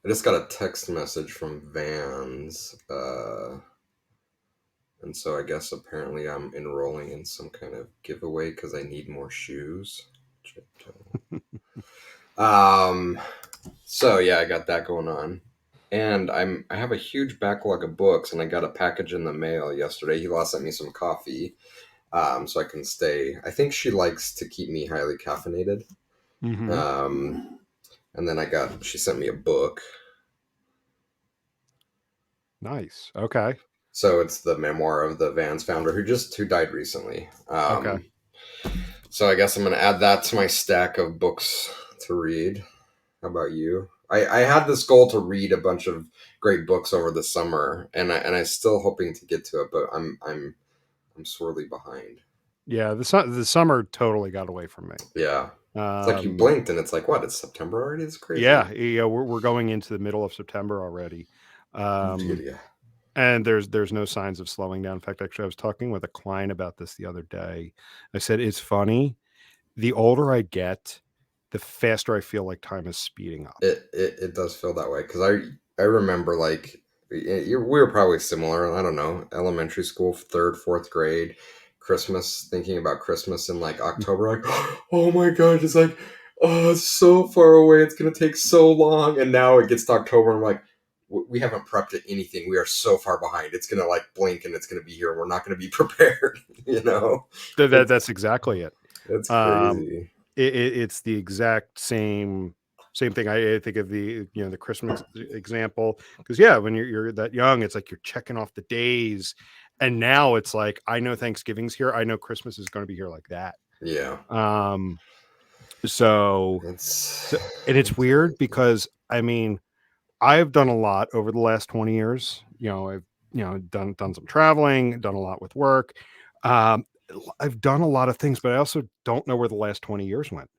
I just got a text message from Vans, and so I guess apparently I'm enrolling in some kind of giveaway because I need more shoes. So yeah, I got that going on, and I have a huge backlog of books, and I got a package in the mail yesterday. He sent me some coffee, so I can stay. I think she likes to keep me highly caffeinated. And then she sent me a book. Nice. Okay. So it's the memoir of the Vans founder who died recently. Okay. So I guess I'm going to add that to my stack of books to read. How about you? I had this goal to read a bunch of great books over the summer, and I'm still hoping to get to it, but I'm sorely behind. Yeah, the summer totally got away from me. Yeah, it's like you blinked, and it's like, what? It's September already. It's crazy. Yeah, we're going into the middle of September already. Dude, yeah. And there's no signs of slowing down. In fact, actually, I was talking with a client about this the other day. I said, it's funny. The older I get, the faster I feel like time is speeding up. It does feel that way because I remember like we were probably similar. I don't know, elementary school, third, fourth grade, Christmas, thinking about Christmas in like October, like oh my gosh, it's like oh it's so far away, it's gonna take so long, and now it gets to October, and I'm like we haven't prepped at anything. We are so far behind. It's gonna like blink and it's gonna be here, and we're not gonna be prepared. You know, That's exactly it. it's Um, crazy. it's the exact same thing. I think of the Christmas example, because yeah, when you're that young, it's like you're checking off the days, and now it's like I know Thanksgiving's here, I know Christmas is going to be here like that. Yeah, So, it's so and it's weird because I mean I've done a lot over the last 20 years. I've done some traveling, done a lot with work. Um, I've done a lot of things, but I also don't know where the last 20 years went.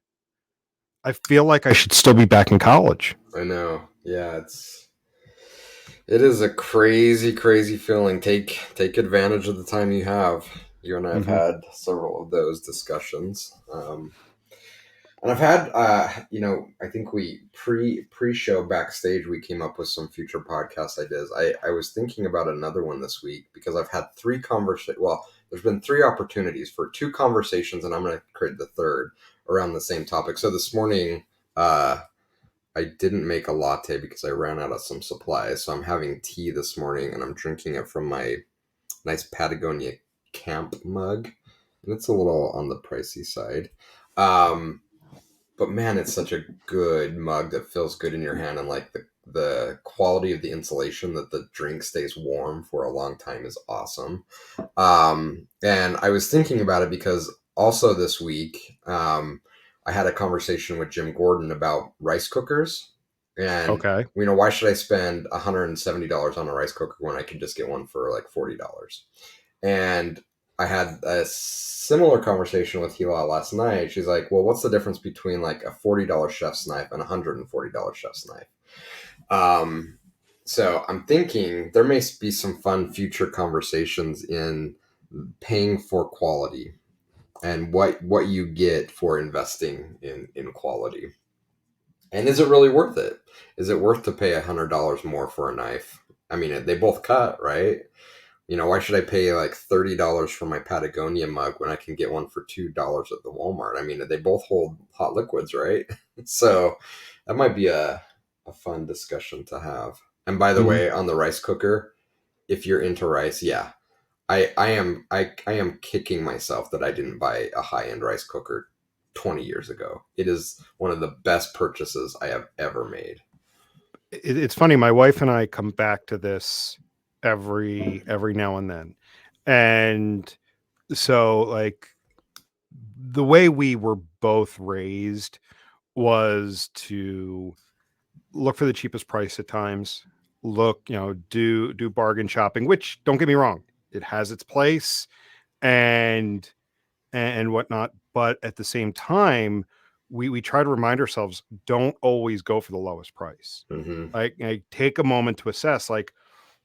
I feel like I should still be back in college. I know. Yeah, it is a crazy, crazy feeling. Take advantage of the time you have. You and I have Mm-hmm. had several of those discussions, and I've had, I think we pre show backstage we came up with some future podcast ideas. I was thinking about another one this week because I've had three conversations. Well, there's been three opportunities for two conversations, and I'm going to create the third around the same topic. So this morning, uh, I didn't make a latte because I ran out of some supplies. So I'm having tea this morning and I'm drinking it from my nice Patagonia camp mug. And it's a little on the pricey side. Um, but man, it's such a good mug that feels good in your hand, and like the quality of the insulation that the drink stays warm for a long time is awesome. And I was thinking about it because also this week, I had a conversation with Jim Gordon about rice cookers. And, Okay. why should I spend $170 on a rice cooker when I can just get one for like $40? And I had a similar conversation with Hila last night. She's like, well, what's the difference between like a $40 chef's knife and a $140 chef's knife? Um, so I'm thinking there may be some fun future conversations in paying for quality and what you get for investing in quality. And is it really worth it? Is it worth to pay $100 more for a knife? I mean, they both cut, right? Why should I pay like $30 for my Patagonia mug when I can get one for $2 at the Walmart? I mean, they both hold hot liquids, right? So that might be a fun discussion to have. And by the Mm-hmm. way, on the rice cooker, if you're into rice, yeah, I am kicking myself that I didn't buy a high end rice cooker 20 years ago. It is one of the best purchases I have ever made. It's funny. My wife and I come back to this every now and then, and so like the way we were both raised was to look for the cheapest price at times. Look, do bargain shopping. Which don't get me wrong, it has its place, and and whatnot. But at the same time, we try to remind ourselves, don't always go for the lowest price. Mm-hmm. Like take a moment to assess, like,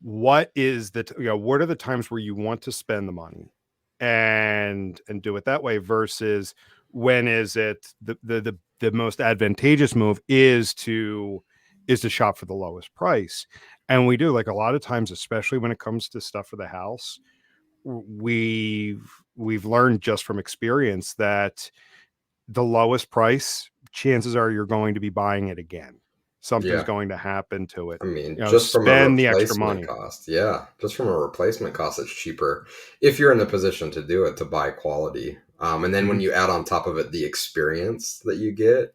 what is what are the times where you want to spend the money, and do it that way, versus when is it the most advantageous move is to is to shop for the lowest price. And we do, like, a lot of times, especially when it comes to stuff for the house, we've learned just from experience that the lowest price, chances are you're going to be buying it again. Something's Yeah. going to happen to it. I mean, You know, just from a spend the extra replacement money. cost. Yeah. Just from a replacement cost, it's cheaper if you're in the position to do it, to buy quality. And then when Mhm. you add on top of it the experience that you get,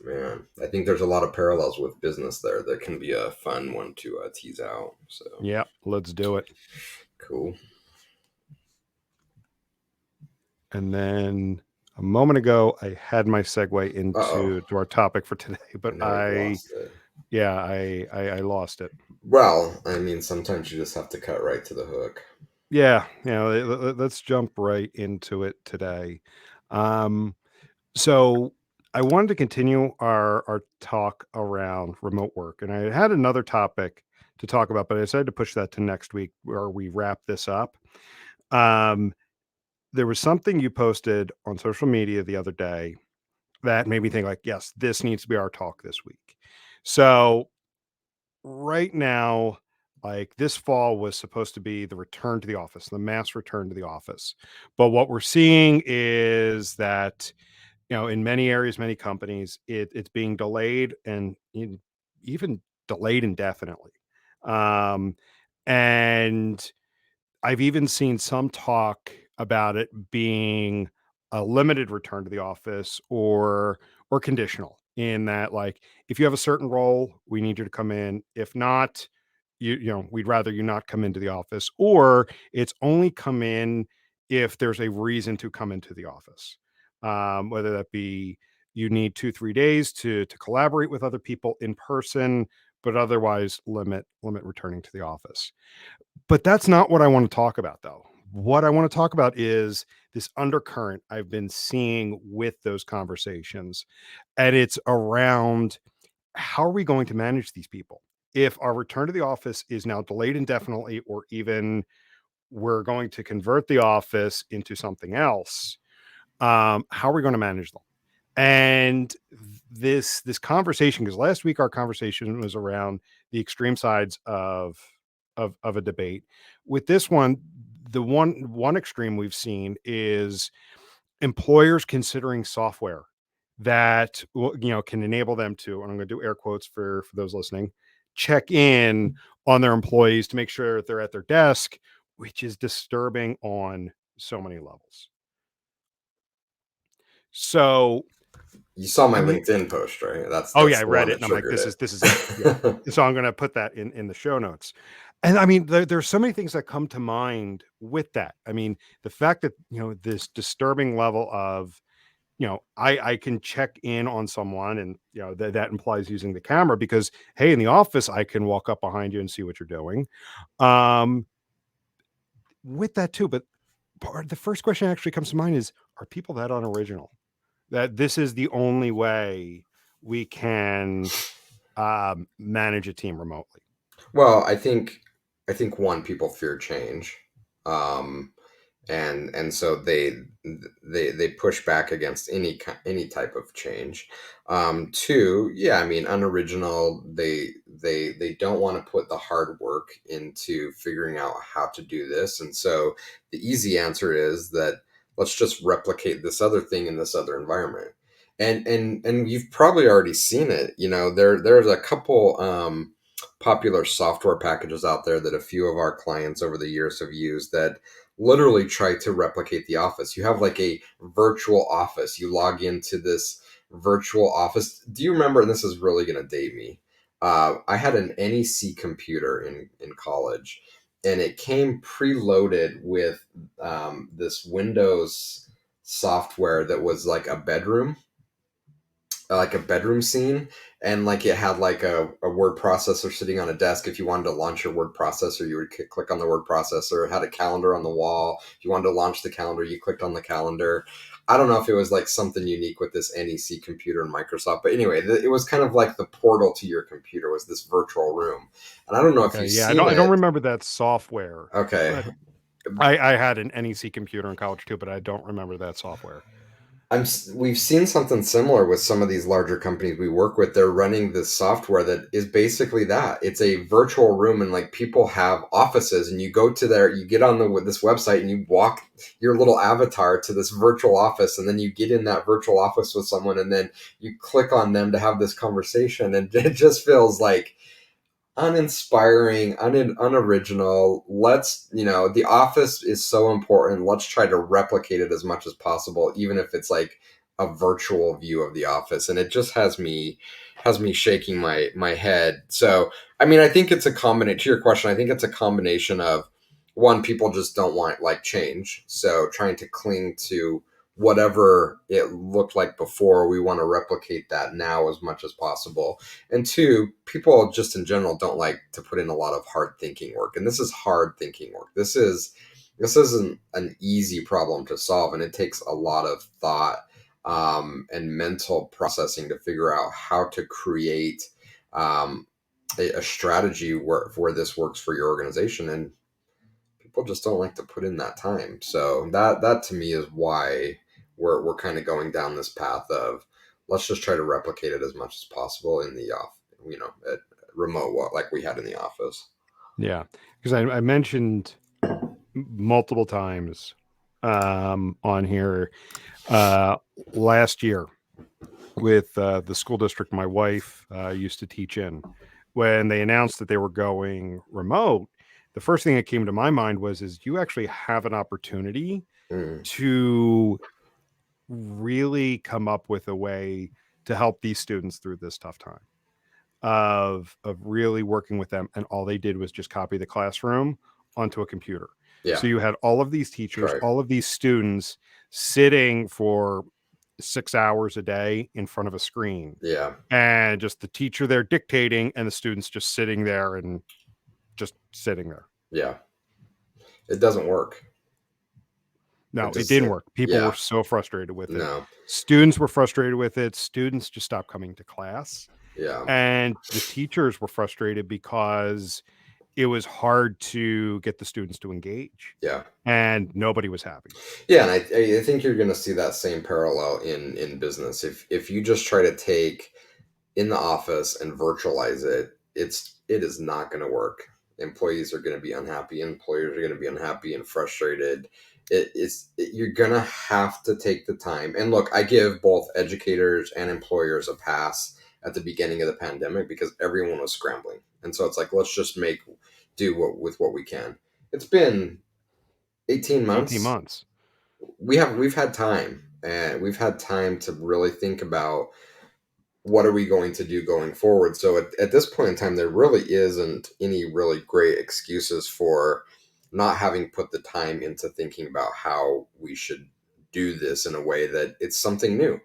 man, I think there's a lot of parallels with business there that can be a fun one to tease out. So Yeah, let's do it. cool. And then a moment ago, I had my segue Uh-oh. into our topic for today, but Now we've lost it. I lost it. Well, I mean, sometimes you just have to cut right to the hook. Yeah, you know, let's jump right into it today. Um, so I wanted to continue our talk around remote work, and I had another topic to talk about, but I decided to push that to next week where we wrap this up. Um, there was something you posted on social media the other day that made me think, like, yes, this needs to be our talk this week. So right now, like, this fall was supposed to be the return to the office, the mass return to the office. But what we're seeing is that, you know, in many areas, many companies, it's being delayed and even delayed indefinitely. Um, and I've even seen some talk about it being a limited return to the office, or conditional, in that, like, if you have a certain role, we need you to come in. If not, you know, we'd rather you not come into the office, or it's only come in if there's a reason to come into the office. Whether that be you need 2 3 days to collaborate with other people in person, but otherwise limit returning to the office. But that's not what I want to talk about, though. What I want to talk about is this undercurrent I've been seeing with those conversations. And it's around, how are we going to manage these people? If our return to the office is now delayed indefinitely, or even we're going to convert the office into something else, how are we going to manage them? And this conversation, because last week our conversation was around the extreme sides of a debate. With this one, the one extreme we've seen is employers considering software that you know, can enable them to, and I'm going to do air quotes for those listening, check in on their employees to make sure that they're at their desk, which is disturbing on so many levels. So, You saw my I mean, LinkedIn post, right? That's oh yeah, that's I the read one it that and I'm like, triggered this is it. Yeah. it. So I'm gonna put that in the show notes. And I mean, there's so many things that come to mind with that. I mean, the fact that, you know, this disturbing level of, you know, I can check in on someone, and, you know, that implies using the camera, because hey, in the office I can walk up behind you and see what you're doing. Um, with that too, but the first question that actually comes to mind is, are people that unoriginal that this is the only way we can manage a team remotely? Well, I think one, people fear change. Um, and so they push back against any type of change. Two, yeah, I mean, unoriginal, they don't want to put the hard work into figuring out how to do this, and so the easy answer is that let's just replicate this other thing in this other environment. And you've probably already seen it. You know, there's a couple popular software packages out there that a few of our clients over the years have used that literally try to replicate the office. You have like a virtual office. You log into this virtual office. Do you remember? And this is really going to date me. I had an NEC computer in college, and it came preloaded with this Windows software that was like a bedroom scene, and like it had like a word processor sitting on a desk. If you wanted to launch your word processor, you would click on the word processor. It had a calendar on the wall. If you wanted to launch the calendar, you clicked on the calendar. I don't know if it was like something unique with this NEC computer in Microsoft, but anyway, it was kind of like the portal to your computer was this virtual room. And I don't know if Okay, you've yeah, seen I don't it. remember that software, Okay. but I had an NEC computer in college too, but I don't remember that software. We've seen something similar with some of these larger companies we work with. They're running this software that is basically that. It's a virtual room, and like people have offices, and you go to there, you get on this website, and you walk your little avatar to this virtual office, and then you get in that virtual office with someone, and then you click on them to have this conversation, and it just feels like uninspiring, unoriginal. The office is so important. Let's try to replicate it as much as possible, even if it's like a virtual view of the office. And it just has me shaking my head. So, I mean, I think it's a combination. To your question, I think it's a combination of one, people just don't want like change, so trying to cling to whatever it looked like before. We want to replicate that now as much as possible. And two, people just in general don't like to put in a lot of hard thinking work. And this is hard thinking work. This isn't an easy problem to solve, and it takes a lot of thought and mental processing to figure out how to create um, a strategy where this works for your organization. And people just don't like to put in that time. So that to me is why we're kind of going down this path of let's just try to replicate it as much as possible in the off, at remote like we had in the office. Yeah, because I mentioned multiple times on here uh, last year with the school district my wife used to teach in. When they announced that they were going remote, the first thing that came to my mind is you actually have an opportunity Mm, to really come up with a way to help these students through this tough time of really working with them, and all they did was just copy the classroom onto a computer. yeah, So you had all of these teachers, right. all of these students sitting for 6 hours a day in front of a screen, Yeah, and just the teacher there dictating and the students just sitting there and just sitting there. yeah. It doesn't work. No, It it just didn't work. People were yeah, so frustrated with it. no, Students were frustrated with it. Students just stopped coming to class. yeah, And the teachers were frustrated because it was hard to get the students to engage, yeah. and nobody was happy. Yeah, and I think you're going to see that same parallel in business. If you just try to take in the office and virtualize it, it is not going to work. Employees are going to be unhappy. Employers are going to be unhappy and frustrated. You're going to have to take the time. And look, I give both educators and employers a pass at the beginning of the pandemic because everyone was scrambling, and so it's like let's just make do with what we can. It's been 18 18 months. months. We've had time, and we've had time to really think about what are we going to do going forward. So at this point in time, there really isn't any really great excuses for not having put the time into thinking about how we should do this in a way that it's something new.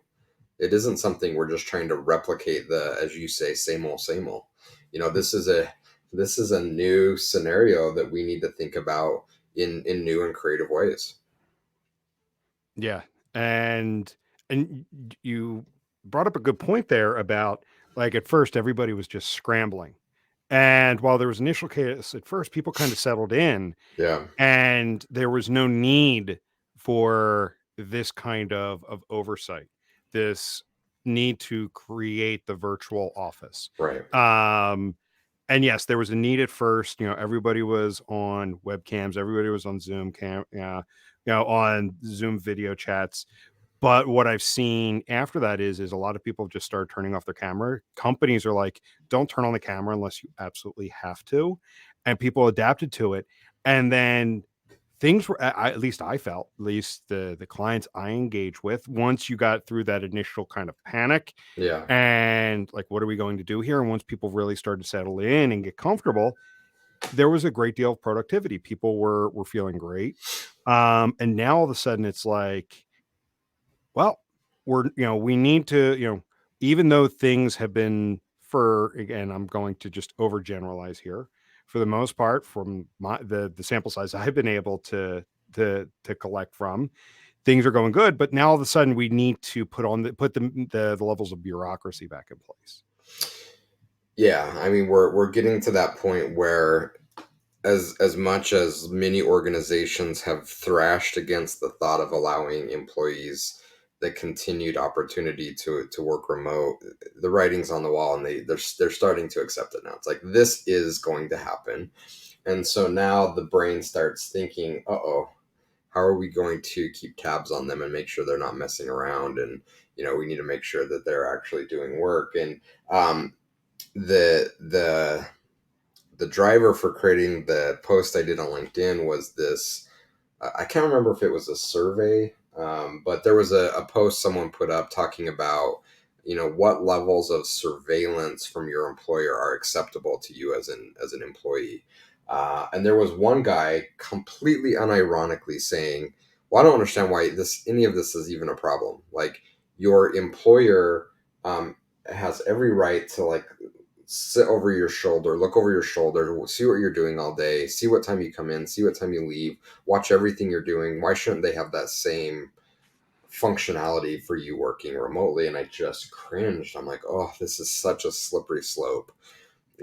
It isn't something we're just trying to replicate the, as you say, same old, same old. This is a new scenario that we need to think about in new and creative ways. Yeah. And you brought up a good point there about, like, at first everybody was just scrambling. And while there was initial chaos at first, people kind of settled in, Yeah, and there was no need for this kind of oversight, this need to create the virtual office. right. um and yes, there was a need at first. Everybody was on webcams, everybody was on Zoom on Zoom video chats. But what I've seen after that is a lot of people just started turning off their camera. Companies are like, don't turn on the camera unless you absolutely have to. And people adapted to it. And then things were, at least I felt, at least the clients I engage with, once you got through that initial kind of panic Yeah, and like, what are we going to do here? And once people really started to settle in and get comfortable, there was a great deal of productivity. People were feeling great. And now all of a sudden it's like, well, we need to, even though things have been, for, again, I'm going to just overgeneralize here, for the most part, from the sample size I've been able to collect from, things are going good. But now all of a sudden we need to put the levels of bureaucracy back in place. yeah. I mean, we're getting to that point where as much as many organizations have thrashed against the thought of allowing employees the continued opportunity to work remote, the writing's on the wall, and they're starting to accept it now. It's like this is going to happen, and so now the brain starts thinking, "Uh-oh, how are we going to keep tabs on them and make sure they're not messing around?" And we need to make sure that they're actually doing work. And the the driver for creating the post I did on LinkedIn was this. I can't remember if it was a survey, but there was a post someone put up talking about, what levels of surveillance from your employer are acceptable to you as an employee. And there was one guy completely unironically saying, "Well, I don't understand why any of this is even a problem. Like, your employer has every right to, like, sit over your shoulder, look over your shoulder, see what you're doing all day, see what time you come in, see what time you leave, watch everything you're doing. Why shouldn't they have that same functionality for you working remotely?" And I just cringed. I'm like, oh, this is such a slippery slope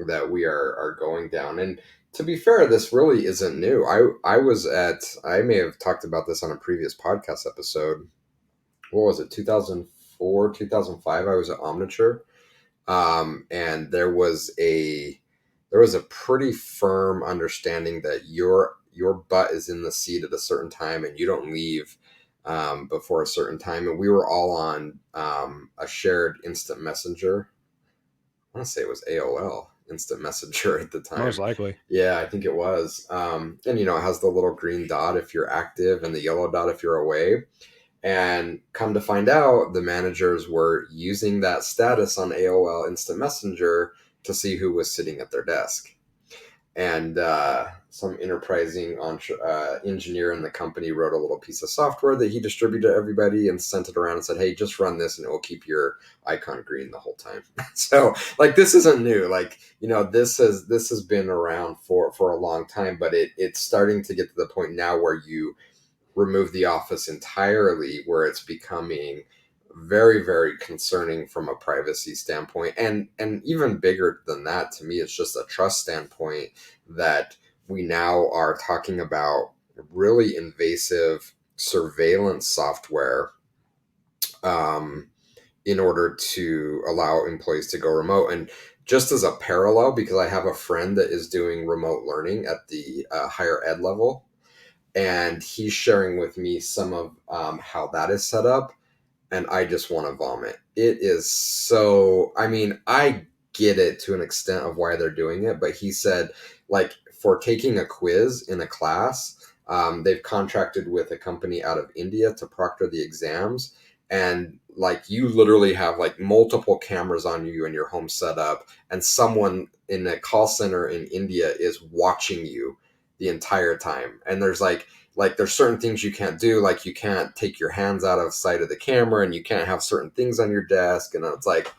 that we are going down. And to be fair, this really isn't new. I may have talked about this on a previous podcast episode. What was it, 2004, 2005? I was at Omniture, and there was a pretty firm understanding that your butt is in the seat at a certain time, and you don't leave before a certain time. And we were all on a shared instant messenger. I want to say it was AOL instant messenger at the Most time. likely. Yeah, I think it was. And it has the little green dot if you're active and the yellow dot if you're away. And come to find out, the managers were using that status on AOL Instant Messenger to see who was sitting at their desk. And some enterprising engineer in the company wrote a little piece of software that he distributed to everybody and sent it around and said, "Hey, just run this and it will keep your icon green the whole time." So, like, this isn't new. Like, this has been around for a long time, but it's starting to get to the point now where you remove the office entirely, where it's becoming very, very concerning from a privacy standpoint. And even bigger than that, to me, it's just a trust standpoint, that we now are talking about really invasive surveillance software, um, in order to allow employees to go remote. And just as a parallel, because I have a friend that is doing remote learning at the higher ed level, and he's sharing with me some of how that is set up, and I just want to vomit. It is so. I mean, I get it to an extent of why they're doing it, but he said, like, for taking a quiz in a class, they've contracted with a company out of India to proctor the exams. And, like, you literally have, like, multiple cameras on you in your home setup, and someone in a call center in India is watching you the entire time. And there's certain things you can't do, like you can't take your hands out of sight of the camera, and you can't have certain things on your desk. And it's like,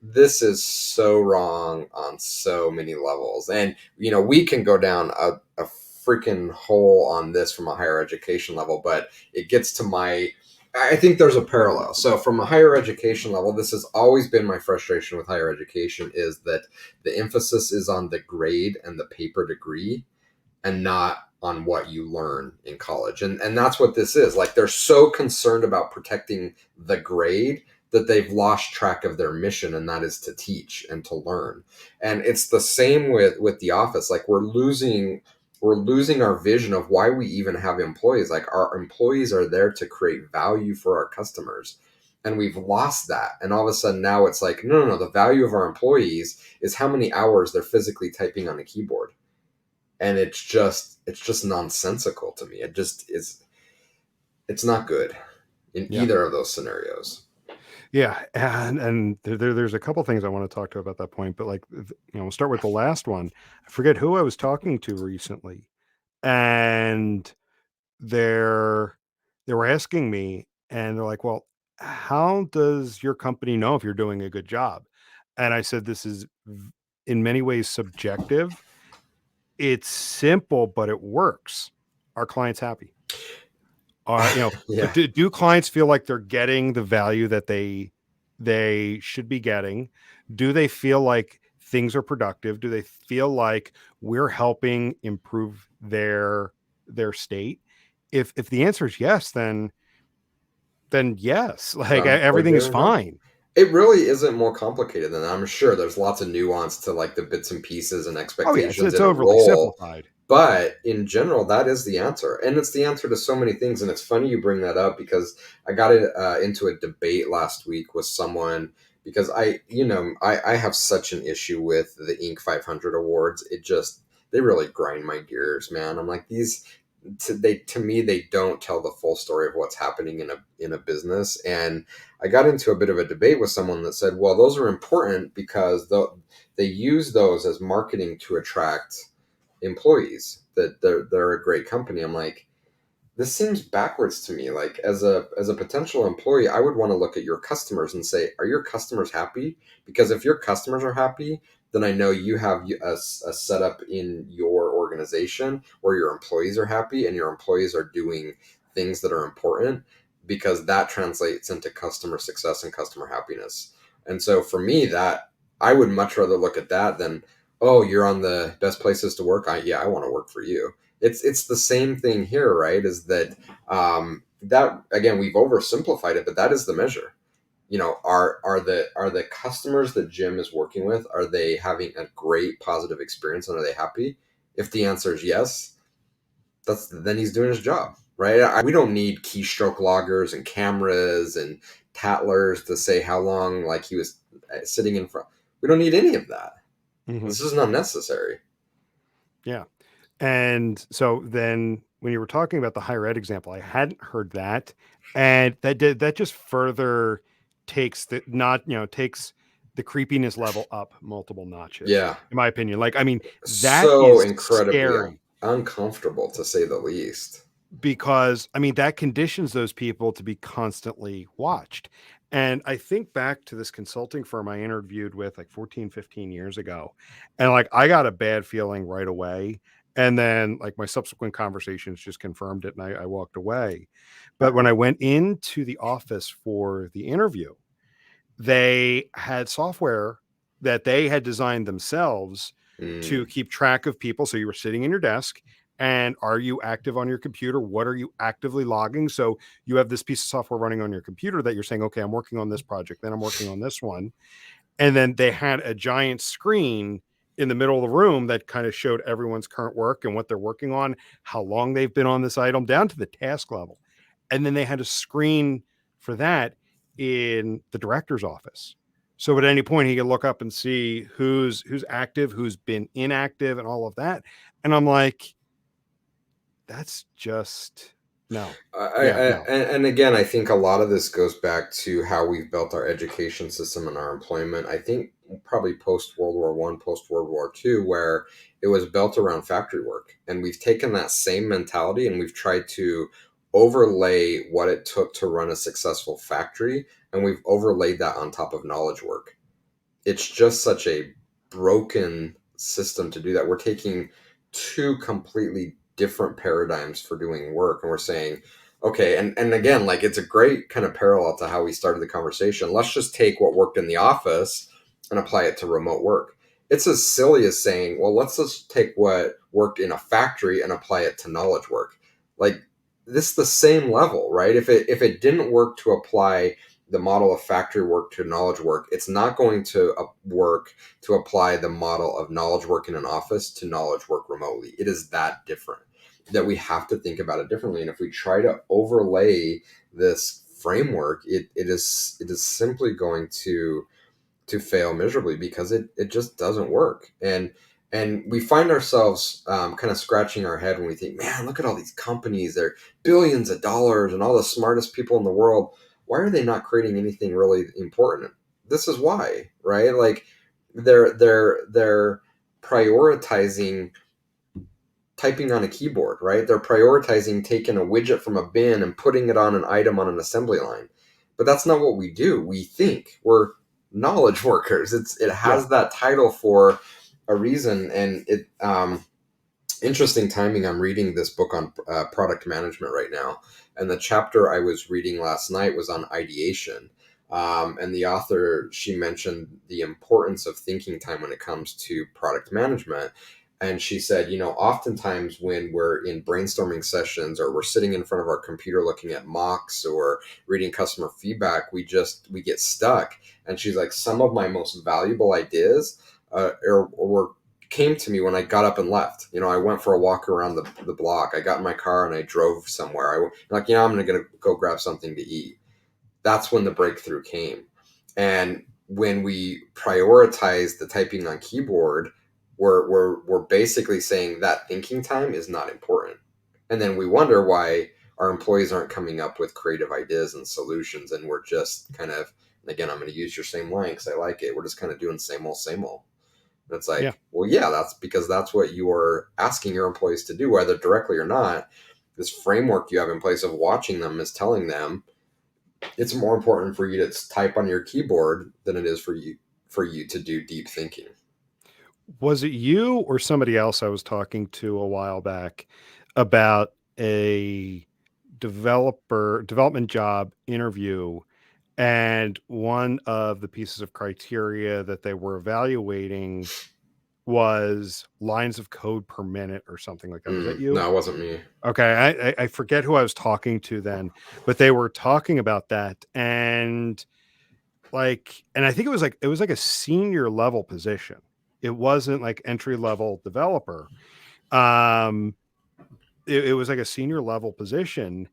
this is so wrong on so many levels. And we can go down a freaking hole on this from a higher education level, but it gets to I think there's a parallel. So from a higher education level, this has always been my frustration with higher education, is that the emphasis is on the grade and the paper degree, and not on what you learn in college. And that's what this is. Like, they're so concerned about protecting the grade that they've lost track of their mission, and that is to teach and to learn. And it's the same with the office. Like, we're losing our vision of why we even have employees. Like, our employees are there to create value for our customers. And we've lost that. And all of a sudden now it's like, no, no, no, the value of our employees is how many hours they're physically typing on a keyboard. And it's just nonsensical to me. It just is. It's not good in Yeah. either of those scenarios. Yeah, and there's a couple things I want to talk to about that point, but, like, we'll start with the last one. I forget who I was talking to recently, and they're they were asking me, and they're like, "Well, how does your company know if you're doing a good job?" And I said, "This is in many ways subjective. It's simple, but it works. Our clients happy? Are Yeah. do clients feel like they're getting the value that they should be getting? Do they feel like things are productive? Do they feel like we're helping improve their state? If the answer is yes, then then yes, like I'm quite everything is doing no. fine. It really isn't more complicated than that. I'm sure there's lots of nuance to like the bits and pieces and Oh yeah, expectations it's in a overly role. simplified. But in general, that is the answer. And it's the answer to so many things. And it's funny you bring that up because I got into a debate last week with someone because I have such an issue with the Inc. 500 awards. It just, they really grind my gears, man. I'm like, to me they don't tell the full story of what's happening in a business. And I got into a bit of a debate with someone that said, well, those are important because they use those as marketing to attract employees, that they're a great company. I'm like, this seems backwards to me. Like as a potential employee, I would want to look at your customers and say, are your customers happy? Because if your customers are happy, then I know you have a setup in your organization where your employees are happy and your employees are doing things that are important, because that translates into customer success and customer happiness. And so for me, that I would much rather look at that than, oh, you're on the best places to work. I want to work for you. It's the same thing here, right? Is that that again, we've oversimplified it, but that is the measure. Are the customers that Jim is working with, are they having a great positive experience and are they happy? If the answer is yes, that's then he's doing his job, right? We don't need keystroke loggers and cameras and tattlers to say how long like he was sitting in front. We don't need any of that. Hmm. This is not necessary. Yeah. And so then when you were talking about the higher ed example, I hadn't heard that. And that just further takes takes the creepiness level up multiple notches, Yeah, in my opinion. Like, I mean, that so is incredibly scary uncomfortable to say the least. because I mean that conditions those people to be constantly watched. And I think back to this consulting firm I interviewed with like 14, 15 years ago. And like I got a bad feeling right away. And then like my subsequent conversations just confirmed it and I walked away. But when I went into the office for the interview, they had software that they had designed themselves to Mm, keep track of people. So you were sitting in your desk and are you active on your computer? What are you actively logging? So you have this piece of software running on your computer that you're saying, okay, I'm working on this project, then I'm working on this one. And then they had a giant screen in the middle of the room that kind of showed everyone's current work and what they're working on, how long they've been on this item down to the task level. And then they had a screen for that in the director's office. So at any point he could look up and see who's active, who's been inactive and all of that. And I'm like, that's just no. Yeah, no. and again, I think a lot of this goes back to how we've built our education system and our employment. I think probably post World War One, post World War Two, where it was built around factory work, and we've taken that same mentality and we've tried to overlay what it took to run a successful factory, and we've overlaid that on top of knowledge work. It's just such a broken system to do that. We're taking two completely different paradigms for doing work and we're saying, okay, and again, like it's a great kind of parallel to how we started the conversation. Let's just take what worked in the office and apply it to remote work. It's as silly as saying, well, let's just take what worked in a factory and apply it to knowledge work. Like this is the same level, right? If it didn't work to apply the model of factory work to knowledge work, it's not going to work to apply the model of knowledge work in an office to knowledge work remotely. It is that different that we have to think about it differently. And if we try to overlay this framework, it is simply going to fail miserably because it just doesn't work. And we find ourselves kind of scratching our head when we think, man, look at all these companies, they're billions of dollars and all the smartest people in the world. Why are they not creating anything really important? This is why, right? Like they're prioritizing typing on a keyboard, right? They're prioritizing taking a widget from a bin and putting it on an item on an assembly line. But that's not what we do. We think we're knowledge workers. It Yeah. has that title for a reason, and it interesting timing. I'm reading this book on product management right now, and the chapter I was reading last night was on ideation. And the author, she mentioned the importance of thinking time when it comes to product management. And she said, oftentimes when we're in brainstorming sessions or we're sitting in front of our computer looking at mocks or reading customer feedback, we get stuck. And she's like, some of my most valuable ideas or came to me when I got up and left. I went for a walk around the block. I got in my car and I drove somewhere. I'm going to go grab something to eat. That's when the breakthrough came. And when we prioritize the typing on keyboard, we're basically saying that thinking time is not important. And then we wonder why our employees aren't coming up with creative ideas and solutions. And we're just kind of, again, I'm going to use your same line because I like it. We're just kind of doing same old, same old. And it's Yeah. like, well, yeah, that's because that's what you are asking your employees to do, whether directly or not. This framework you have in place of watching them is telling them it's more important for you to type on your keyboard than it is for you to do deep thinking. Was it you or somebody else I was talking to a while back about a development job interview, and one of the pieces of criteria that they were evaluating was lines of code per minute or something like that? Was that you? No, it wasn't me. Okay, I forget who I was talking to then, but they were talking about that, and I think it was like a senior level position. It wasn't like entry level developer. Um, it was like a senior level position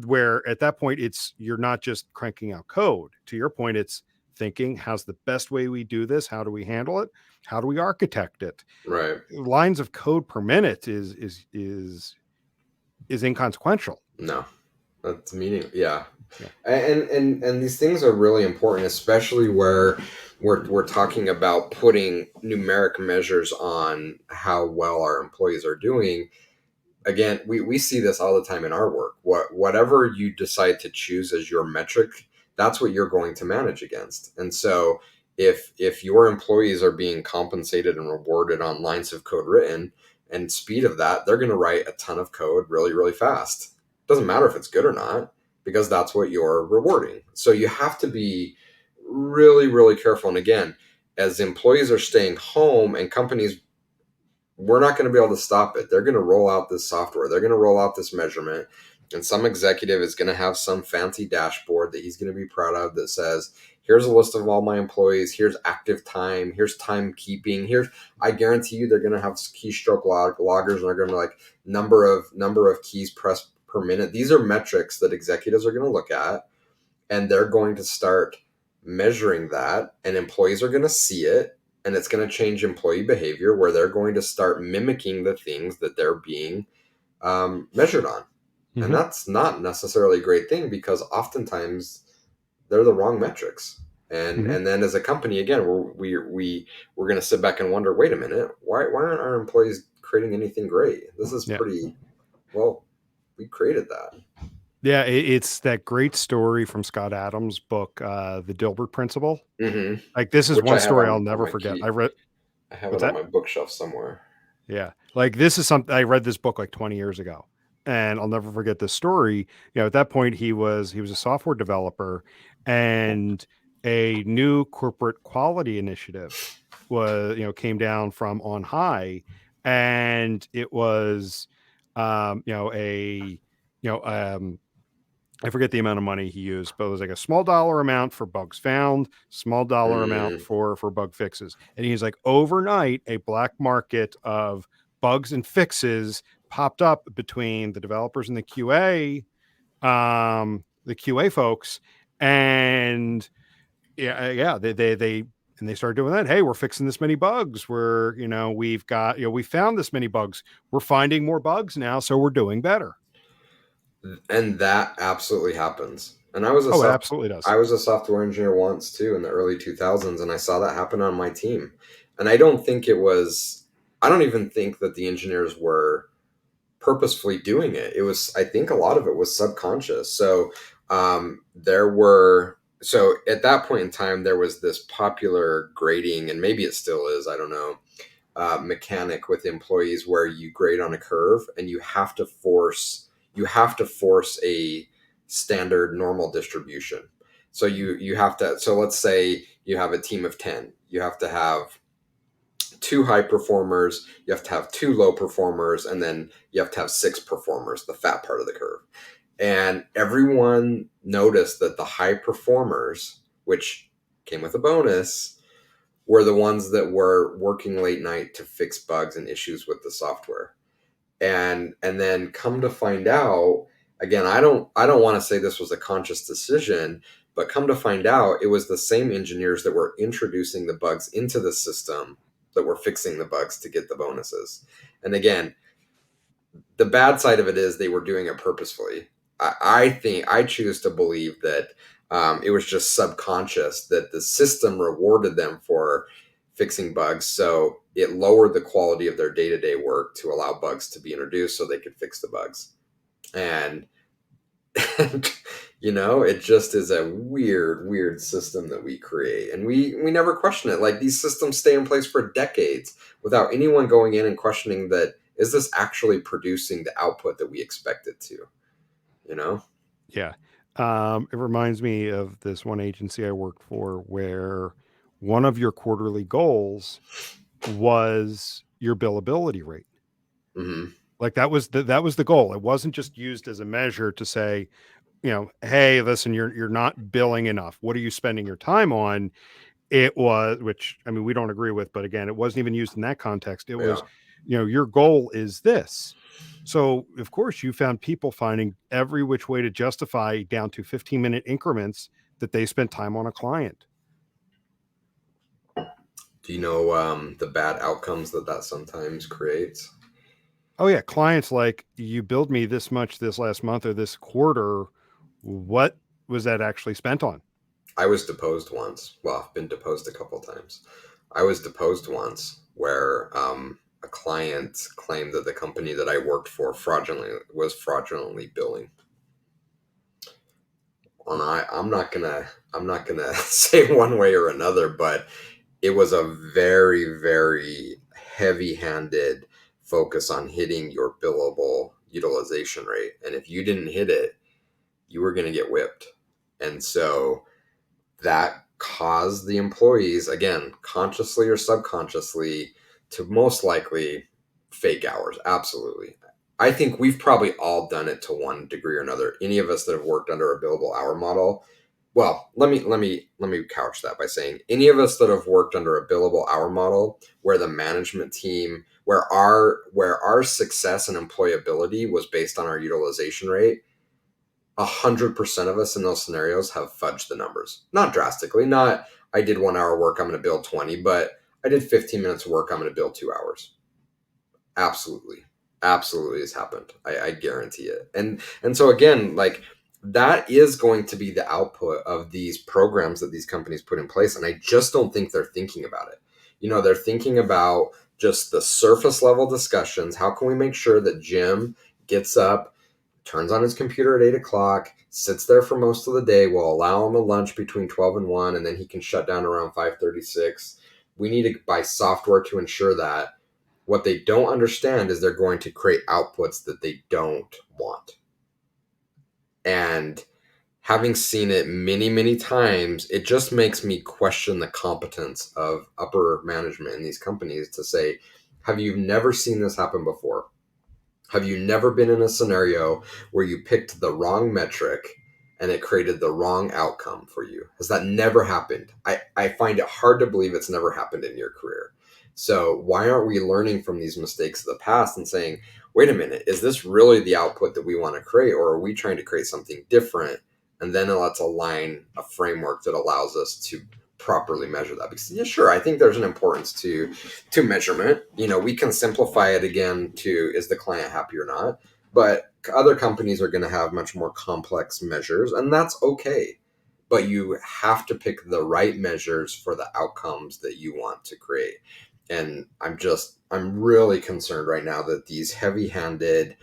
where at that point you're not just cranking out code. To your point, it's thinking, how's the best way we do this? How do we handle it? How do we architect it? Right. Lines of code per minute is inconsequential. No, that's meaning. Yeah. Yeah. And these things are really important, especially where we're talking about putting numeric measures on how well our employees are doing. Again, we see this all the time in our work. Whatever you decide to choose as your metric, that's what you're going to manage against. And so if your employees are being compensated and rewarded on lines of code written and speed of that, they're going to write a ton of code really, really fast. Doesn't matter if it's good or not, because that's what you're rewarding. So you have to be really, really careful. And again, as employees are staying home and companies, we're not going to be able to stop it. They're going to roll out this software. They're going to roll out this measurement. And some executive is going to have some fancy dashboard that he's going to be proud of that says, here's a list of all my employees. Here's active time. Here's timekeeping. I guarantee you they're going to have keystroke loggers, and they're going to be like number of keys pressed per minute. These are metrics that executives are going to look at, and they're going to start measuring that, and employees are going to see it, and it's going to change employee behavior where they're going to start mimicking the things that they're being measured on. And Mm-hmm. that's not necessarily a great thing, because oftentimes they're the wrong metrics. And Mm-hmm. and then as a company, again, we're going to sit back and wonder, wait a minute, why aren't our employees creating anything great? This is Yeah. pretty well. We created that. Yeah, it's that great story from Scott Adams' book, The Dilbert Principle. Mm-hmm. Like, this is Which I one have story I'll on never my forget. key. I have What's it on that? my bookshelf somewhere. Yeah. Like, this is something I read this book like 20 years ago, and I'll never forget this story. At that point he was a software developer, and a new corporate quality initiative came down from on high, and it was a you know I forget the amount of money he used, but it was like a small dollar amount for bugs found, small dollar amount Mm, for bug fixes. And he's like, overnight, a black market of bugs and fixes popped up between the developers and the QA folks. And yeah, they started doing that. Hey, we're fixing this many bugs. We found this many bugs. We're finding more bugs now, so we're doing better. and that absolutely happens. And Oh, it absolutely does. I was a software engineer once too in the early 2000s, and I saw that happen on my team. And I don't think it was. I don't even think that the engineers were purposefully doing it. It was. I think a lot of it was subconscious. So there were. So at that point in time, there was this popular grading, and maybe it still is. I don't know. Mechanic with employees where you grade on a curve, and you have to force a standard normal distribution. So let's say you have a team of 10. You have to have 2 high performers, you have to have 2 low performers, and then you have to have 6 performers, the fat part of the curve. And everyone noticed that the high performers, which came with a bonus, were the ones that were working late night to fix bugs and issues with the software. And then come to find out, again, I don't want to say this was a conscious decision, but come to find out, it was the same engineers that were introducing the bugs into the system that were fixing the bugs to get the bonuses. And again, the bad side of it is they were doing it purposefully. I think I choose to believe that it was just subconscious that the system rewarded them for fixing bugs, so it lowered the quality of their day-to-day work to allow bugs to be introduced so they could fix the bugs. And it just is a weird system that we create, and we never question it. Like, these systems stay in place for decades without anyone going in and questioning that, is this actually producing the output that we expect it to? Yeah. It reminds me of this one agency I worked for where one of your quarterly goals was your billability rate. Mm-hmm. Like that was the goal. It wasn't just used as a measure to say, hey, listen, you're not billing enough. What are you spending your time on? It was, which I mean, we don't agree with, but again, it wasn't even used in that context. It Yeah. was, your goal is this. So of course you found people finding every which way to justify down to 15-minute increments that they spent time on a client. Do you know the bad outcomes that sometimes creates? Oh yeah. Clients like, you billed me this much this last month or this quarter. What was that actually spent on? I was deposed once. Well, I've been deposed a couple times. I was deposed once where a client claimed that the company that I worked for was fraudulently billing. And I'm not gonna say one way or another, but it was a very, very heavy-handed focus on hitting your billable utilization rate. And if you didn't hit it, you were going to get whipped. And so that caused the employees, again, consciously or subconsciously, to most likely fake hours. Absolutely. I think we've probably all done it to one degree or another. Any of us that have worked under a billable hour model. Well, let me couch that by saying any of us that have worked under a billable hour model where the management team, where our success and employability was based on our utilization rate, 100% of us in those scenarios have fudged the numbers. Not drastically, not I did 1 hour work, I'm going to bill 20, but I did 15 minutes of work, I'm going to bill 2 hours. Absolutely. Absolutely has happened. I guarantee it. And so again, like, that is going to be the output of these programs that these companies put in place. And I just don't think they're thinking about it. They're thinking about just the surface level discussions. How can we make sure that Jim gets up, turns on his computer at 8 o'clock, sits there for most of the day, we'll allow him a lunch between 12 and 1, and then he can shut down around 5:36. We need to buy software to ensure that. What they don't understand is they're going to create outputs that they don't want. And having seen it many, many times, it just makes me question the competence of upper management in these companies to say, have you never seen this happen before? Have you never been in a scenario where you picked the wrong metric and it created the wrong outcome for you? Has that never happened? I find it hard to believe it's never happened in your career. So why aren't we learning from these mistakes of the past and saying, wait a minute, is this really the output that we want to create, or are we trying to create something different? And then let's align a framework that allows us to properly measure that. Because yeah, sure, I think there's an importance to measurement. We can simplify it again to, is the client happy or not? But other companies are going to have much more complex measures, and that's okay. But you have to pick the right measures for the outcomes that you want to create. And I'm really concerned right now that these heavy-handed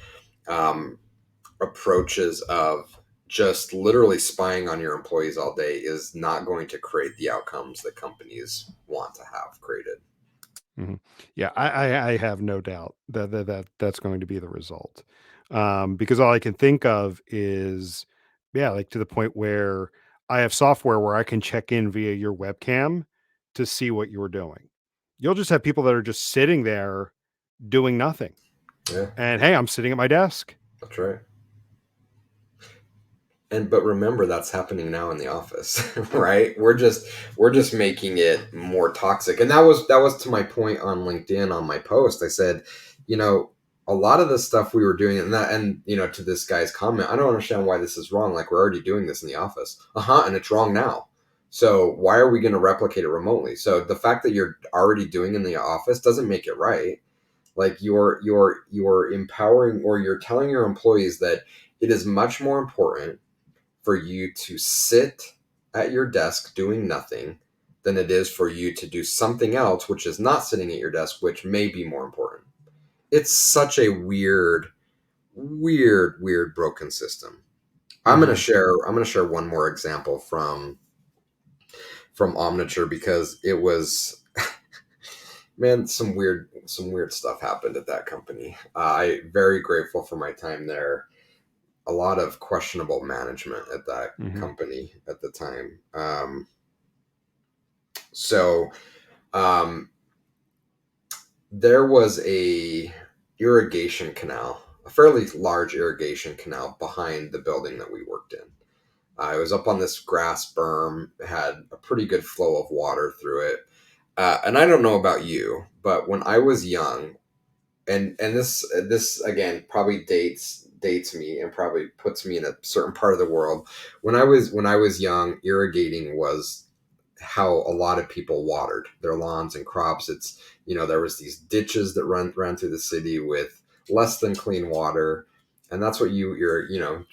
approaches of just literally spying on your employees all day is not going to create the outcomes that companies want to have created. Mm-hmm. Yeah, I have no doubt that's going to be the result, because all I can think of is, yeah, like to the point where I have software where I can check in via your webcam to see what you're doing. You'll just have people that are just sitting there doing nothing. Yeah, And hey, I'm sitting at my desk. that's right. But remember, that's happening now in the office, right? We're just making it more toxic. And that was to my point on LinkedIn on my post. I said, you know, a lot of the stuff we were doing, and to this guy's comment, I don't understand why this is wrong. Like, we're already doing this in the office, and it's wrong now. So why are we going to replicate it remotely? So the fact that you're already doing in the office doesn't make it right. Like, you're empowering, or you're telling your employees that it is much more important for you to sit at your desk doing nothing than it is for you to do something else, which is not sitting at your desk, which may be more important. It's such a weird, weird, weird broken system. Mm-hmm. I'm gonna share one more example from Omniture, because it was, man, some weird stuff happened at that company. I very grateful for my time there. A lot of questionable management at that Mm-hmm. company at the time. So um, there was a irrigation canal, a fairly large irrigation canal behind the building that we worked in. It was up on this grass berm, had a pretty good flow of water through it. And I don't know about you, but when I was young, and this again probably dates me and probably puts me in a certain part of the world. When I was young, irrigating was how a lot of people watered their lawns and crops. There was these ditches that ran through the city with less than clean water, and that's what you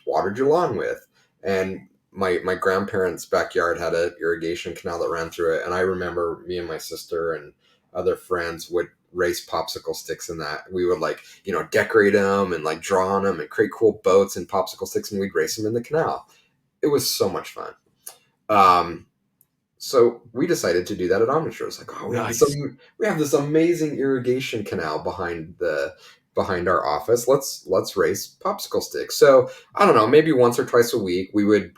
watered your lawn with. And my grandparents' backyard had an irrigation canal that ran through it, and I remember me and my sister and other friends would race popsicle sticks in that. We would, like, decorate them and like draw on them and create cool boats and popsicle sticks, and we'd race them in the canal. It was so much fun. Um, so we decided to do that at Omniture. It's like, oh, Nice. we have this amazing irrigation canal behind our office. Let's race popsicle sticks. So I don't know, maybe once or twice a week we would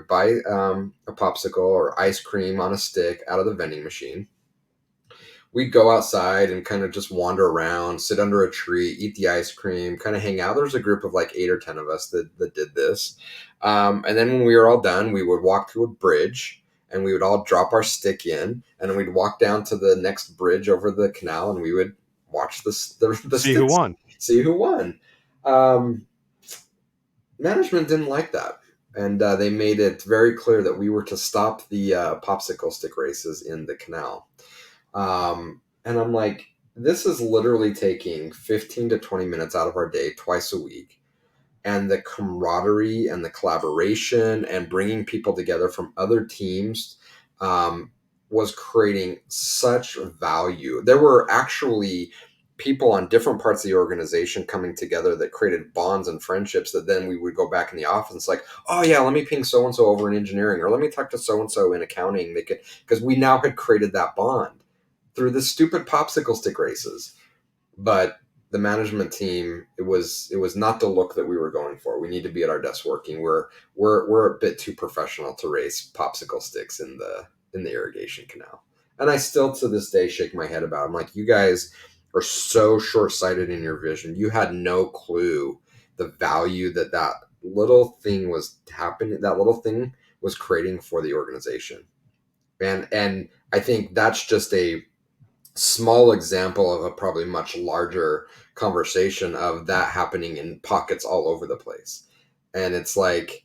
buy a popsicle or ice cream on a stick out of the vending machine. We'd go outside and kind of just wander around, sit under a tree, eat the ice cream, kind of hang out. There's a group of like 8 or 10 of us that did this. And then when we were all done, we would walk to a bridge and we would all drop our stick in, and then we'd walk down to the next bridge over the canal, and we would watch the See who sticks, won. see who won. Um, Management didn't like that. And they made it very clear that we were to stop the popsicle stick races in the canal. And I'm like, this is literally taking 15 to 20 minutes out of our day twice a week. And the camaraderie and the collaboration and bringing people together from other teams um, was creating such value. There were actually people on different parts of the organization coming together that created bonds and friendships that then we would go back in the office. It's like, oh yeah, let me ping so and so over in engineering, or let me talk to so and so in accounting. They could, because we now had created that bond through the stupid popsicle stick races. But the management team, it was not the look that we were going for. We need to be at our desk working. We're a bit too professional to race popsicle sticks in the irrigation canal. And I still to this day shake my head about it. I'm like, you guys are so short-sighted in your vision. You had no clue the value that little thing was happening, that little thing was creating for the organization. And I think that's just a small example of a probably much larger conversation of that happening in pockets all over the place. And it's like,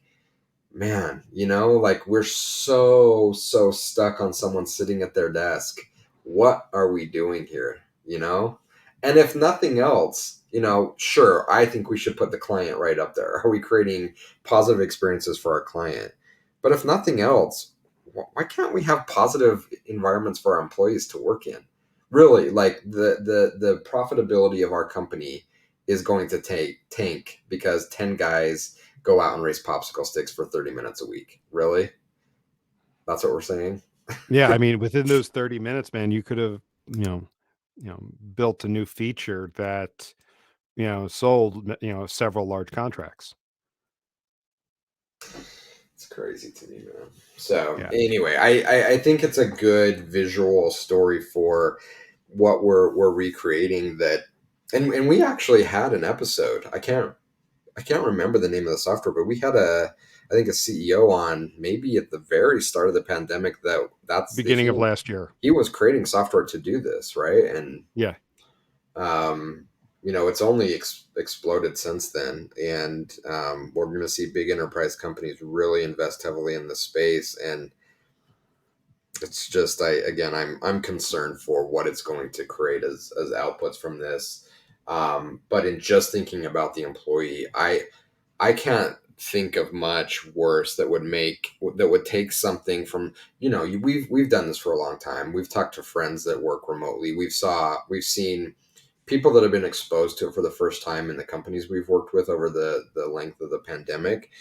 man, like, we're so stuck on someone sitting at their desk. What are we doing here? And if nothing else, sure, I think we should put the client right up there. Are we creating positive experiences for our client? But if nothing else, why can't we have positive environments for our employees to work in? Really, like, the profitability of our company is going to tank because 10 guys go out and race popsicle sticks for 30 minutes a week. Really? That's what we're saying? Yeah, I mean, within those 30 minutes, man, you could have, you know, built a new feature that, sold, several large contracts. It's crazy to me, man. So Yeah. anyway, I think it's a good visual story for what we're recreating that, and we actually had an episode. I can't remember the name of the software, but we had I think a CEO on maybe at the very start of the pandemic Beginning of last year. he was creating software to do this, right? And Yeah. um, it's only exploded since then, and we're going to see big enterprise companies really invest heavily in the space, and it's just I'm concerned for what it's going to create as outputs from this. But in just thinking about the employee, I can't think of much worse that would take something from, we've done this for a long time. We've talked to friends that work remotely. We've seen people that have been exposed to it for the first time in the companies we've worked with over the length of the pandemic.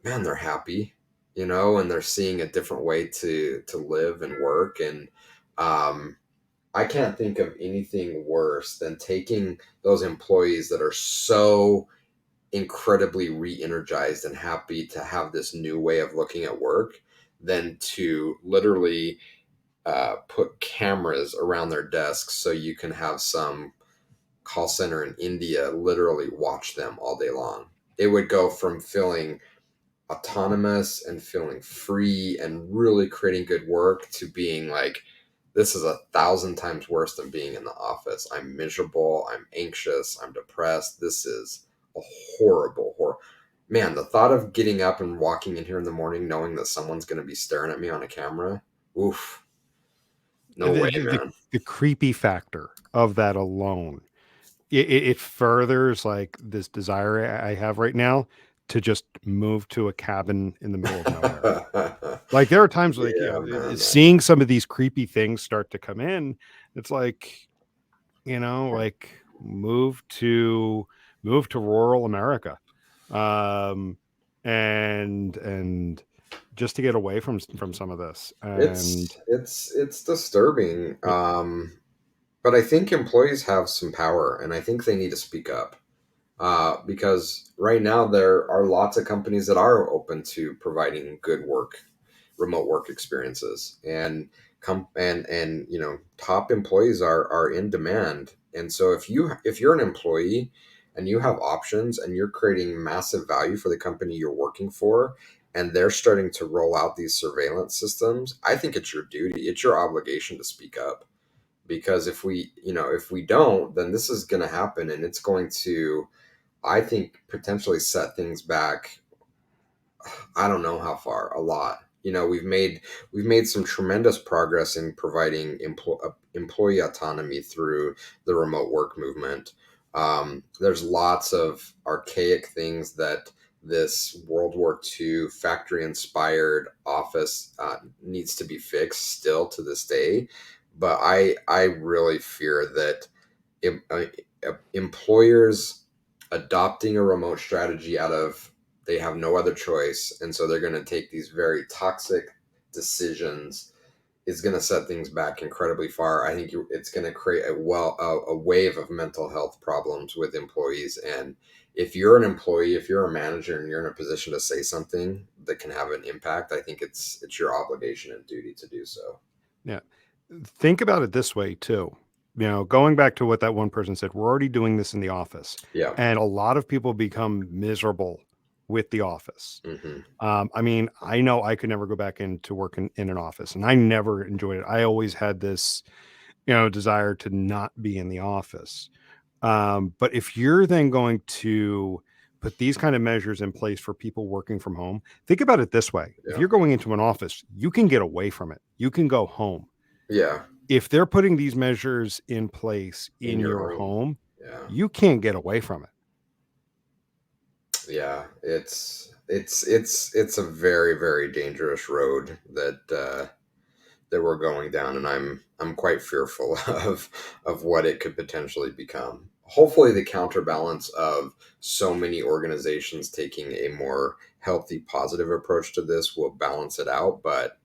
Man, they're happy, and they're seeing a different way to live and work. And I can't think of anything worse than taking those employees that are so incredibly re-energized and happy to have this new way of looking at work than to literally put cameras around their desks so you can have some call center in India literally watch them all day long. It would go from feeling autonomous and feeling free and really creating good work to being like, this is 1,000 times worse than being in the office. I'm miserable. I'm anxious. I'm depressed. This is a horrible. Man, the thought of getting up and walking in here in the morning knowing that someone's going to be staring at me on a camera. Oof. No The, way, the, the, man. the creepy factor of that alone, it furthers like this desire I have right now to just move to a cabin in the middle of nowhere. Like there are times like, Yeah, man. seeing some of these creepy things start to come in, it's like, like move to rural America. Um and just to get away from some of this. And It's disturbing. But I think employees have some power, and I think they need to speak up. Because right now there are lots of companies that are open to providing good remote work experiences, and top employees are in demand. And so if you're an employee and you have options and you're creating massive value for the company you're working for, and they're starting to roll out these surveillance systems, I think it's your duty, it's your obligation to speak up. Because if we don't, then this is going to happen, and it's going to, I think, potentially set things back. I don't know how far, a lot. We've made some tremendous progress in providing employee autonomy through the remote work movement. There's lots of archaic things that this World War II factory inspired office needs to be fixed still to this day. But I really fear that em- uh, employers adopting a remote strategy out of, they have no other choice, and so they're going to take these very toxic decisions, is going to set things back incredibly far. I think it's going to create a wave of mental health problems with employees. And if you're an employee, if you're a manager and you're in a position to say something that can have an impact, I think it's your obligation and duty to do so. yeah, think about it this way too. Going back to what that one person said, we're already doing this in the office, Yeah. and a lot of people become miserable with the office. Hmm. I mean, I know I could never go back into work in an office, and I never enjoyed it. I always had this, desire to not be in the office. But if you're then going to put these kind of measures in place for people working from home, think about it this way. If Yeah. you're going into an office, you can get away from it. You can go home. Yeah. If they're putting these measures in place In in your your home. home, Yeah. you can't get away from it. Yeah, it's a very, very dangerous road that we're going down, and I'm quite fearful of what it could potentially become. Hopefully the counterbalance of so many organizations taking a more healthy, positive approach to this will balance it out, but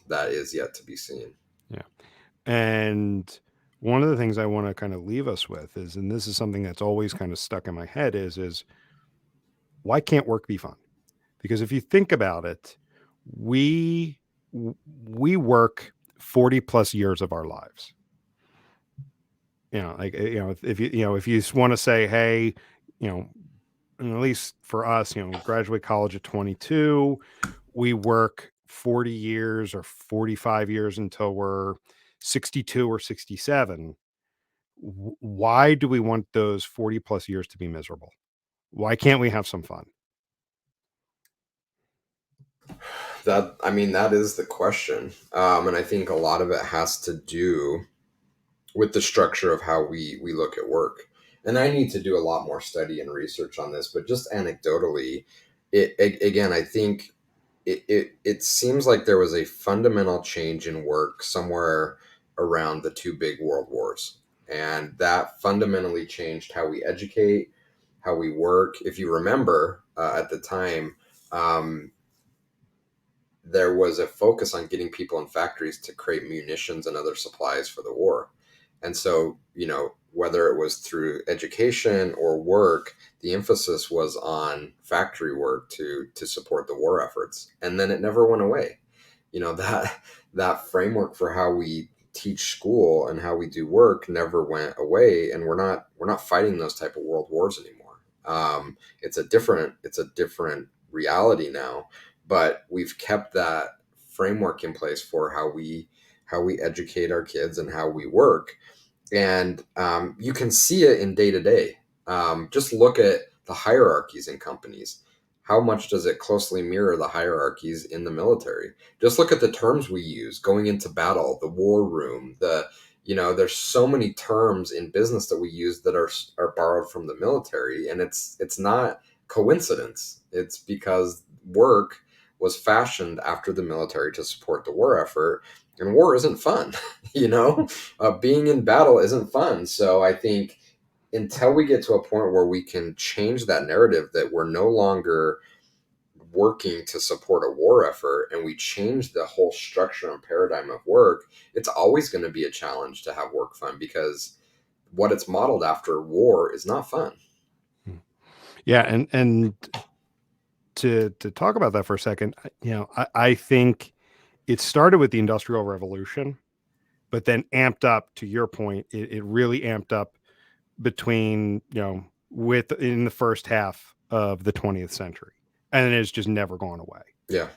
that is yet to be seen. Yeah. And one of the things I want to kind of leave us with is, and this is something that's always kind of stuck in my head is why can't work be fun? Because if you think about it, we we work 40 plus years of our lives. If if you want to say, hey, you know, and at least for us, graduate college at 22, we work 40 years or 45 years until we're 62 or 67. Why do we want those 40 plus years to be miserable? Why can't we have some fun? That, I mean, that is the question. And I think a lot of it has to do with the structure of how we look at work. And I need to do a lot more study and research on this, but just anecdotally, again, I think it seems like there was a fundamental change in work somewhere around the two big world wars. And that fundamentally changed how we educate, how we work. If you remember, at the time, um, there was a focus on getting people in factories to create munitions and other supplies for the war. And so, whether it was through education or work, the emphasis was on factory work to support the war efforts. And then it never went away. That framework for how we teach school and how we do work never went away, and we're not fighting those type of world wars anymore. It's a different reality now, but we've kept that framework in place for how we educate our kids and how we work. And you can see it in day to day. Just look at the hierarchies in companies. How much does it closely mirror the hierarchies in the military? Just look at the terms we use going into battle, the war room, there's so many terms in business that we use that are borrowed from the military, and it's not coincidence. It's because work was fashioned after the military to support the war effort, and war isn't fun. you know Being in battle isn't fun. So I think until we get to a point where we can change that narrative, that we're no longer working to support a war effort, and we change the whole structure and paradigm of work, it's always going to be a challenge to have work fun, because what it's modeled after, war, is not fun. Yeah, and to talk about that for a second, I think it started with the Industrial Revolution, but then amped up to your point. It really amped up between with in the first half of the 20th century, and it's just never gone away. Yeah.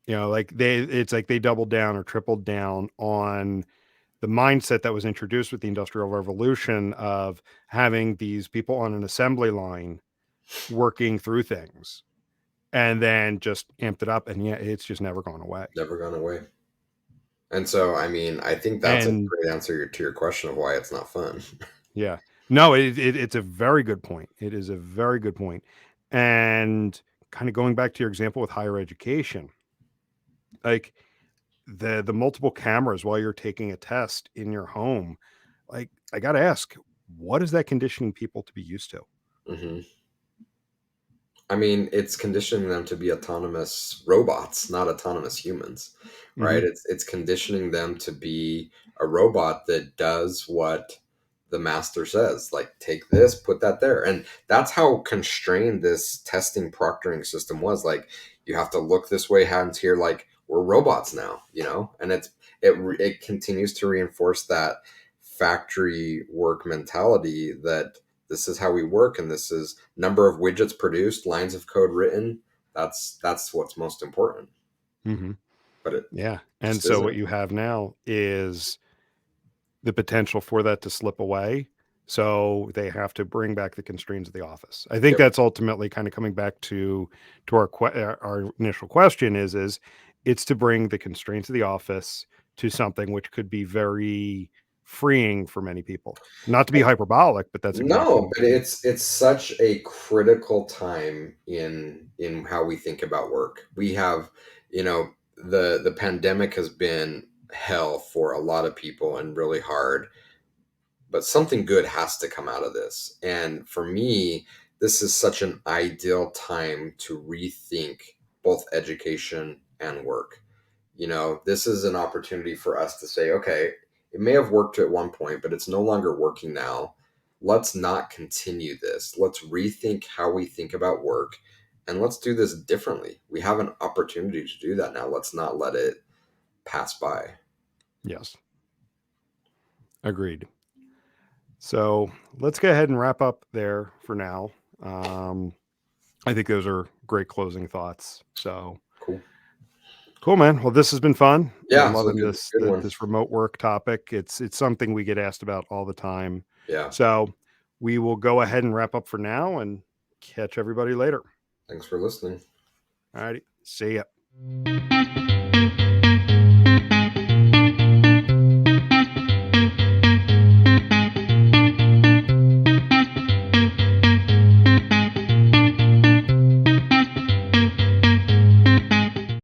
It's like they doubled down or tripled down on the mindset that was introduced with the Industrial Revolution of having these people on an assembly line working through things, and then just amped it up, and yeah, it's just never gone away. Never gone away. And so, I mean, I think that's a And great answer to your question of why it's not fun. yeah, no, it's a very good point. It is a very good point. And kind of going back to your example with higher education, like the multiple cameras while you're taking a test in your home, like I got to ask, what is that conditioning people to be used to? hmm I mean, it's conditioning them to be autonomous robots, not autonomous humans, right? Hmm. It's conditioning them to be a robot that does what the master says, like take this, put that there. And that's how constrained this testing proctoring system was. Like, you have to look this way, hands here, like we're robots now. And it continues to reinforce that factory work mentality, that this is how we work, and this is number of widgets produced, lines of code written. That's what's most important. Hmm. But it Yeah. And just so what isn't. you have now is the potential for that to slip away. So they have to bring back the constraints of the office. I think Yep. that's ultimately kind of coming back to our initial question is it's to bring the constraints of the office to something which could be very freeing for many people. Not to be hyperbolic, but that's exactly No, what but we need. it's such a critical time in how we think about work. We have, the pandemic has been hell for a lot of people and really hard, but something good has to come out of this. And for me, this is such an ideal time to rethink both education and work. This is an opportunity for us to say, okay, it may have worked at one point, but it's no longer working now. Let's not continue this. Let's rethink how we think about work, and let's do this differently. We have an opportunity to do that now. Let's not let it pass by. Yes. Agreed. So let's go ahead and wrap up there for now. I think those are great closing thoughts. So cool, man. Well, this has been fun. Yeah, I'm loving good one. this remote work topic. It's something we get asked about all the time. Yeah. So we will go ahead and wrap up for now and catch everybody later. Thanks for listening. All righty. See ya.